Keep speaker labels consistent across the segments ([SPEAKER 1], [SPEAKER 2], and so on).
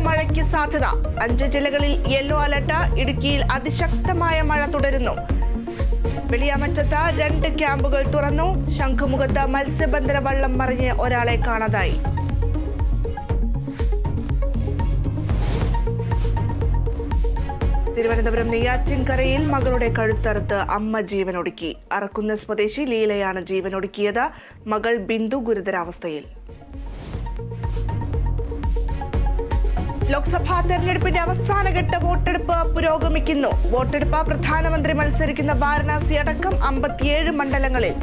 [SPEAKER 1] മഴയ്ക്ക് സാധ്യത. 5 ജില്ലകളിൽ യെല്ലോ അലർട്ട്. ഇടുക്കിയിൽ അതിശക്തമായ മഴ തുടരുന്നു. വെളിയാമറ്റത്ത് 2 ക്യാമ്പുകൾ തുറന്നു. ശംഖുമുഖത്ത് മത്സ്യബന്ധന വള്ളം മറിഞ്ഞ് ഒരാളെ കാണാതായി. തിരുവനന്തപുരം നെയ്യാറ്റിൻകരയിൽ മകളുടെ കഴുത്തറുത്ത് അമ്മ ജീവനൊടുക്കി. അറക്കുന്ന സ്വദേശി ലീലയാണ് ജീവനൊടുക്കിയത്. മകൾ ബിന്ദു ഗുരുതരാവസ്ഥയിൽ. ലോക്സഭാ തെരഞ്ഞെടുപ്പിന്റെ അവസാനഘട്ട വോട്ടെടുപ്പ് പുരോഗമിക്കുന്നു. വോട്ടെടുപ്പ് പ്രധാനമന്ത്രി മത്സരിക്കുന്ന വാരണാസി അടക്കം 57 മണ്ഡലങ്ങളിൽ.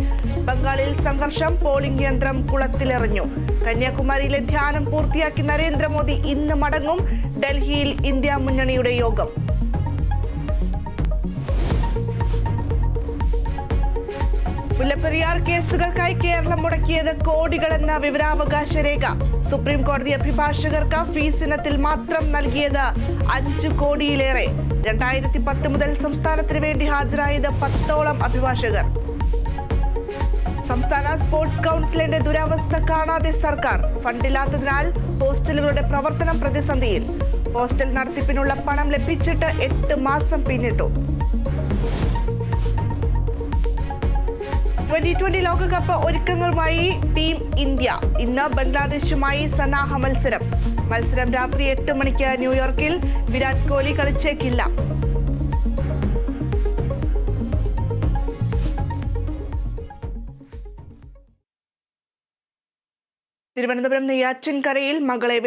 [SPEAKER 1] ബംഗാളിൽ സംഘർഷം. പോളിംഗ് യന്ത്രം കുളത്തിലെറിഞ്ഞു. കന്യാകുമാരിയിലെ ധ്യാനം പൂർത്തിയാക്കി നരേന്ദ്രമോദി ഇന്ന് മടങ്ങും. ഡൽഹിയിൽ ഇന്ത്യ മുന്നണിയുടെ യോഗം. മുല്ലപ്പെരിയാർ കേസുകൾക്കായി കേരളം മുടക്കിയത് കോടികളെന്ന വിവരാവകാശ രേഖ. സുപ്രീം കോടതി അഭിഭാഷകർക്ക് ഫീസ് ഇനത്തിൽ മാത്രം നൽകിയത് 5 കോടിയിലേറെ. 2010 മുതൽ സംസ്ഥാനത്തിന് വേണ്ടി ഹാജരായത് 10ഓളം അഭിഭാഷകർ. സംസ്ഥാന സ്പോർട്സ് കൗൺസിലിന്റെ ദുരവസ്ഥ കാണാതെ സർക്കാർ. ഫണ്ടില്ലാത്തതിനാൽ ഹോസ്റ്റലുകളുടെ പ്രവർത്തനം പ്രതിസന്ധിയിൽ. ഹോസ്റ്റൽ നടത്തിപ്പിനുള്ള പണം ലഭിച്ചിട്ട് 8 മാസം പിന്നിട്ടു. 2020 ലോകകപ്പ് ഒരുക്കങ്ങളുമായി ടീം ഇന്ത്യ. ഇന്ന് ബംഗ്ലാദേശുമായി സന്നാഹ മത്സരം. രാത്രി 8 മണിക്ക് ന്യൂയോർക്കിൽ. വിരാട് കോഹ്ലി കളിച്ചേക്കില്ല. തിരുവനന്തപുരം നെയ്യാറ്റിൻകരയിൽ മകളെ